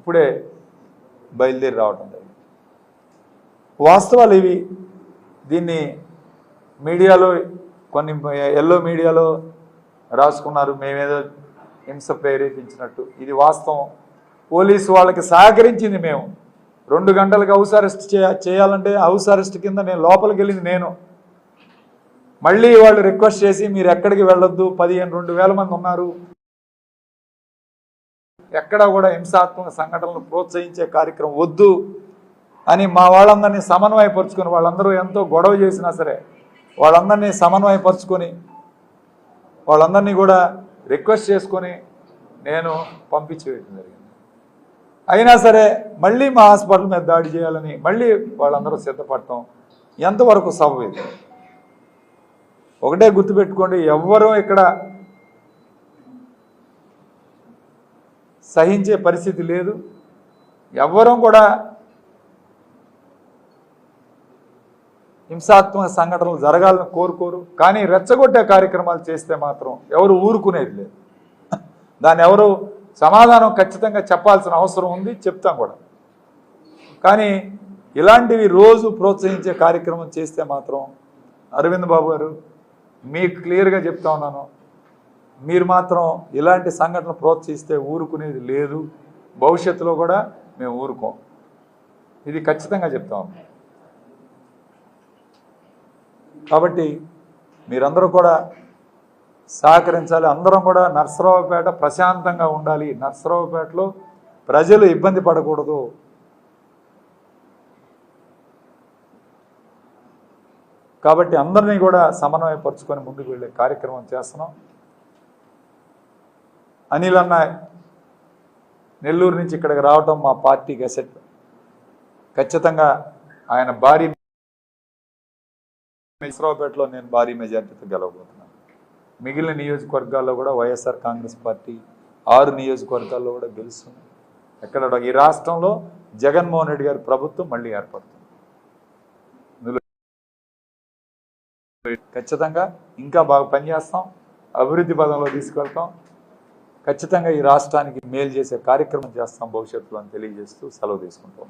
ఇప్పుడే బయలుదేరి రావటం జరిగింది. వాస్తవాలు ఇవి. దీన్ని మీడియాలో కొన్ని ఎల్లో మీడియాలో రాసుకున్నారు, మేమేదో హింస ప్రేరేపించినట్టు. ఇది వాస్తవం. పోలీసు వాళ్ళకి సహకరించింది మేము. 2 గంటలకు హౌస్ అరెస్ట్ చేయాలంటే హౌస్ అరెస్ట్ కింద నేను లోపలికి వెళ్ళింది నేను. మళ్ళీ వాళ్ళు రిక్వెస్ట్ చేసి మీరు ఎక్కడికి వెళ్ళొద్దు, 2,000 మంది ఉన్నారు, ఎక్కడా కూడా హింసాత్మక సంఘటనలు ప్రోత్సహించే కార్యక్రమం వద్దు అని మా వాళ్ళందరినీ సమన్వయపరుచుకొని, వాళ్ళందరూ ఎంతో గొడవ చేసినా సరే వాళ్ళందరినీ సమన్వయపరుచుకొని వాళ్ళందరినీ కూడా రిక్వెస్ట్ చేసుకొని నేను పంపించేయడం జరిగింది. అయినా సరే మళ్ళీ మా హాస్పిటల్ మీద దాడి చేయాలని మళ్ళీ వాళ్ళందరూ సిద్ధపడటం ఎంతవరకు సబబు? ఇది ఒకటే గుర్తుపెట్టుకోండి, ఎవ్వరూ ఇక్కడ సహించే పరిస్థితి లేదు. ఎవ్వరూ కూడా హింసాత్మక సంఘటనలు జరగాలని కోరుకోరు. కానీ రెచ్చగొట్టే కార్యక్రమాలు చేస్తే మాత్రం ఎవరు ఊరుకునేది లేదు. దాన్ని ఎవరు సమాధానం ఖచ్చితంగా చెప్పాల్సిన అవసరం ఉంది, చెప్తాం కూడా. కానీ ఇలాంటివి రోజు ప్రోత్సహించే కార్యక్రమం చేస్తే మాత్రం అరవింద్ బాబు గారు మీకు క్లియర్గా చెప్తా ఉన్నాను, మీరు మాత్రం ఇలాంటి సంఘటనలు ప్రోత్సహిస్తే ఊరుకునేది లేదు. భవిష్యత్తులో కూడా మేము ఊరుకోం. ఇది ఖచ్చితంగా చెప్తా ఉన్నాం. కాబట్టి మీరందరూ కూడా సహకరించాలి. అందరం కూడా నర్సరావుపేట ప్రశాంతంగా ఉండాలి. నర్సరావుపేటలో ప్రజలు ఇబ్బంది పడకూడదు. కాబట్టి అందరినీ కూడా సమన్వయపరుచుకొని ముందుకు వెళ్ళే కార్యక్రమం చేస్తున్నాం. అనిల్ అన్న నెల్లూరు నుంచి ఇక్కడికి రావటం మా పార్టీకి అసెట్. ఖచ్చితంగా ఆయన భారీ నర్సరావుపేటలో నేను భారీ మెజార్టీతో గెలవబోతున్నాను. మిగిలిన నియోజకవర్గాల్లో కూడా వైఎస్ఆర్ కాంగ్రెస్ పార్టీ 6 నియోజకవర్గాల్లో కూడా గెలుస్తుంది. ఎక్కడ ఈ రాష్ట్రంలో జగన్మోహన్ రెడ్డి గారి ప్రభుత్వం మళ్ళీ ఏర్పడుతుంది. ఖచ్చితంగా ఇంకా బాగా పనిచేస్తాం, అభివృద్ధి పదంలో తీసుకెళ్తాం. ఖచ్చితంగా ఈ రాష్ట్రానికి మేలు చేసే కార్యక్రమం చేస్తాం భవిష్యత్తులో అని తెలియజేస్తూ సెలవు తీసుకుంటాం.